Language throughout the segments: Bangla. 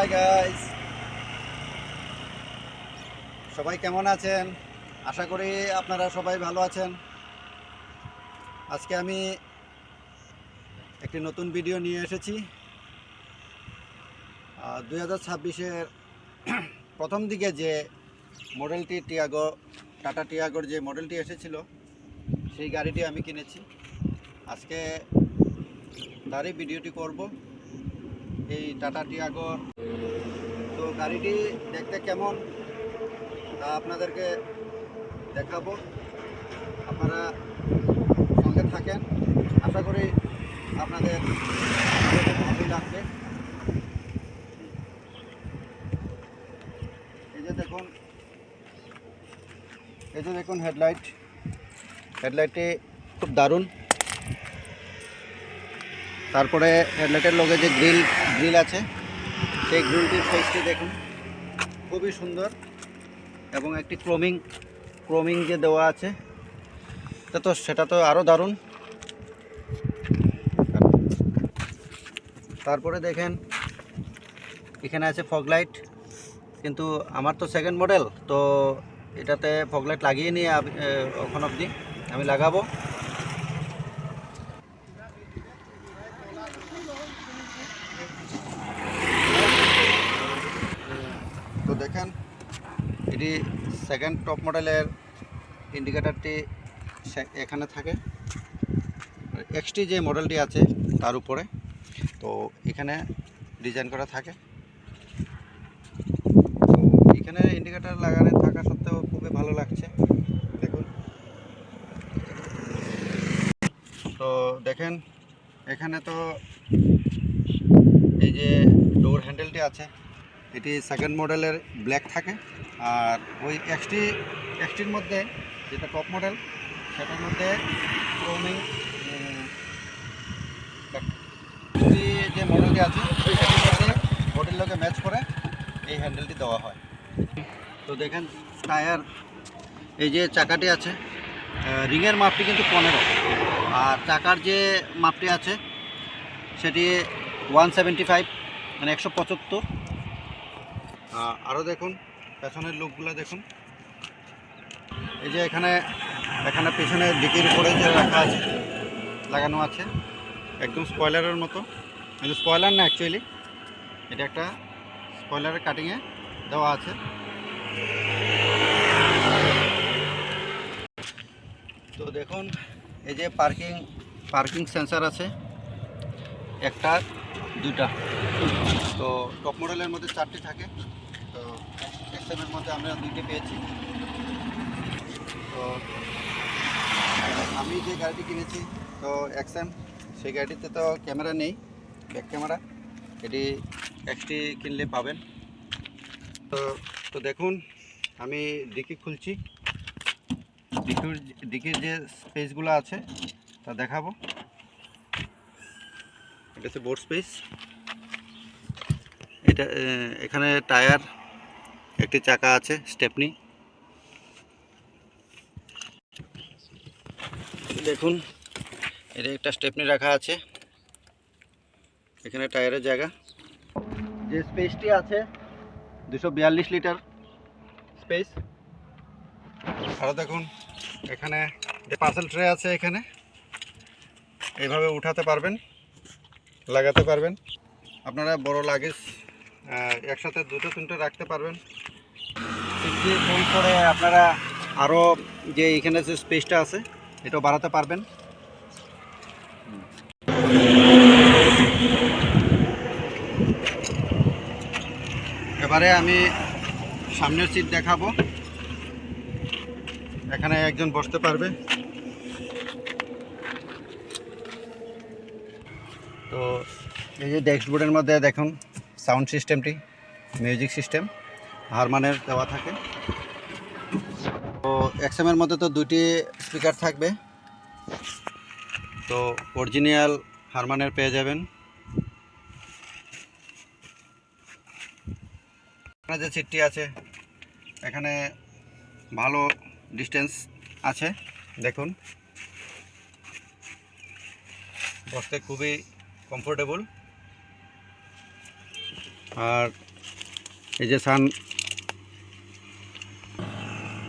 হাই গাইস, সবাই কেমন আছেন? আশা করি আপনারা সবাই ভালো আছেন। আজকে আমি একটি নতুন ভিডিও নিয়ে এসেছি। 2026-এর প্রথম দিকে যে মডেলটি টাটা টিয়াগোর যে মডেলটি এসেছিল, সেই গাড়িটি আমি কিনেছি। আজকে তারই ভিডিওটি করব। এই টাটা টিয়াগোর তো গাড়িটি দেখতে কেমন তা আপনাদেরকে দেখাবো। আপনারা সঙ্গে থাকেন, আশা করি আপনাদের ভালোই লাগবে। এই যে দেখুন হেডলাইটটি খুব দারুণ। তারপরে হেডলাইটের লগে যে গ্রিল আছে, সেই গ্রিলটির সাইজটি দেখুন, খুবই সুন্দর। এবং একটি ক্রোমিং যে দেওয়া আছে, সেটা তো আরও দারুণ। তারপরে দেখেন এখানে আছে ফগ লাইট, কিন্তু আমার তো সেকেন্ড মডেল, তো এটাতে ফগ লাইট লাগিয়ে নিয়ে এখন অবধি আমি লাগাবো। তো দেখেন এটি সেকেন্ড টপ মডেলের ইন্ডিকেটারটি এখানে থাকে। এক্সটি যে মডেলটি আছে তার উপরে, তো এখানে ডিজাইন করা থাকে। তো এখানে ইন্ডিকেটার লাগানো থাকা সত্ত্বেও খুবই ভালো লাগছে। দেখুন, তো দেখেন এখানে তো এই যে ডোর হ্যান্ডেলটি আছে, এটি সেকেন্ড মডেলের ব্ল্যাক থাকে। আর ওই এক্সটির মধ্যে যেটা টপ মডেল, সেটার মধ্যে ক্রোমিং যে মডেলটি আছে সেটার মধ্যে বডির লগে ম্যাচ করে এই হ্যান্ডেলটি দেওয়া হয়। তো দেখেন টায়ার, এই যে চাকাটি আছে, রিংয়ের মাপটি কিন্তু 15, আর চাকার যে মাপটি আছে সেটি 175, মানে 175। আরও দেখুন পেছনের লুকগুলো দেখুন। এই যে এখানে পেছনে ডিকির উপরে যে লাগানো আছে, একদম স্পয়লারের মতো, কিন্তু স্পয়লার না, অ্যাকচুয়ালি এটা একটা স্পয়লারের কাটিংয়ে দেওয়া আছে। তো দেখুন এই যে পার্কিং সেন্সার আছে, একটা দুটা। তো টপ মডেলের মধ্যে 4টি থাকে, তো এক্সএমের মধ্যে আমরা 2টি পেয়েছি। তো আমি যে গাড়িটি কিনেছি, তো এক্সএম, সেই গাড়িটিতে তো ক্যামেরা নেই, ব্যাক ক্যামেরা, এটি এক্সটি কিনলে পাবেন। তো দেখুন আমি ডিকি খুলছি, ডিকির যে স্পেসগুলো আছে তা দেখাবো। এটা হচ্ছে বোর্ড স্পেস। এখানে টায়ার, একটি চাকা আছে, স্টেপনি। দেখুন এটা একটা স্টেপনি রাখা আছে, এখানে টায়ারের জায়গা। যে স্পেসটি আছে 242 লিটার স্পেস। আরও দেখুন এখানে যে পার্সেল ট্রে আছে, এখানে এইভাবে উঠাতে পারবেন, লাগাতে পারবেন। আপনারা বড় লাগেজ একসাথে 2-3টে রাখতে পারবেন। সিটটি ফুল করে আপনারা আরও যে এখানে যে স্পেসটা আছে এটাও বাড়াতে পারবেন। এবারে আমি সামনের সিট দেখাবো। এখানে একজন বসতে পারবে। তো এই যে ড্যাশবোর্ডের মধ্যে দেখুন সাউন্ড সিস্টেমটি, মিউজিক সিস্টেম হারমানের দেওয়া থাকে। তো এক্সএমের মধ্যে তো 2টি স্পিকার থাকবে, তো অরিজিনাল হারমানের পেয়ে যাবেন। এখানে যে সিটটি আছে এখানে ভালো ডিস্টেন্স আছে, দেখুন বসতে খুবই কমফোর্টেবল। আর এই যে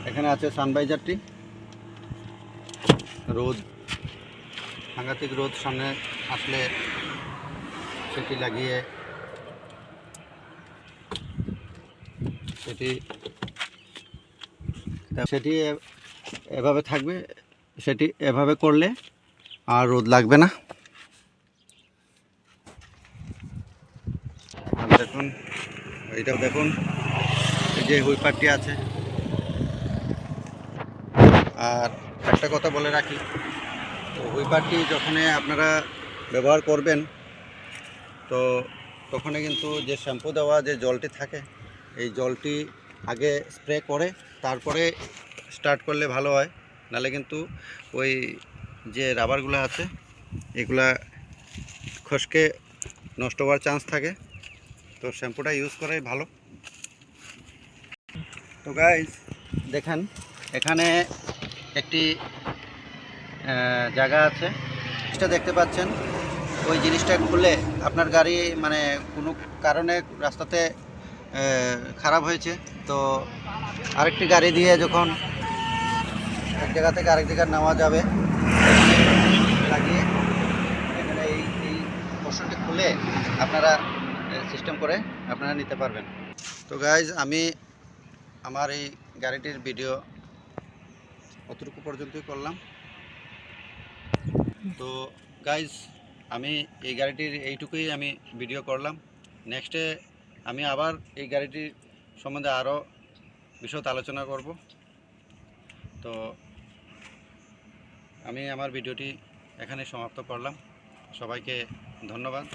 এখানে আছে সানভাইজারটি, রোদ সাংঘাতিক রোদ সামনে আসলে সেটি লাগিয়ে সেটি এভাবে থাকবে, সেটি এভাবে করলে আর রোদ লাগবে না। আর দেখুন এইটাও দেখুন, এই যে হুইপারটি আছে। আর একটা কথা বলে রাখি, তো হুইপারটি যখন আপনারা ব্যবহার করবেন তো তখনই কিন্তু যে শ্যাম্পু দেওয়া যে জলটি থাকে এই জলটি আগে স্প্রে করে তারপরে স্টার্ট করলে ভালো হয়, নাহলে কিন্তু ওই যে রাবারগুলো আছে এগুলা খসকে নষ্ট হওয়ার চান্স থাকে। তো শ্যাম্পুটা ইউজ করাই ভালো। তো গাইজ দেখেন এখানে একটি জায়গা আছে, জিনিসটা দেখতে পাচ্ছেন, ওই জিনিসটা খুলে আপনার গাড়ি মানে কোনো কারণে রাস্তাতে খারাপ হয়েছে, তো আরেকটি গাড়ি দিয়ে যখন এক জায়গা থেকে আরেক জায়গায় নেওয়া যাবে লাগিয়ে এখানে এই পোর্শনটি খুলে আপনারা সিস্টেম করে আপনারা নিতে পারবেন। তো গাইজ আমি আমার এই গাড়িটির ভিডিও অতটুকু পর্যন্তই করলাম। তো গাইজ আমি এই গাড়িটির এইটুকুই আমি ভিডিও করলাম। নেক্সটে আমি আবার এই গাড়িটির সম্বন্ধে আরও বিশদ আলোচনা করব। তো আমি আমার ভিডিওটি এখানে সমাপ্ত করলাম। সবাইকে ধন্যবাদ।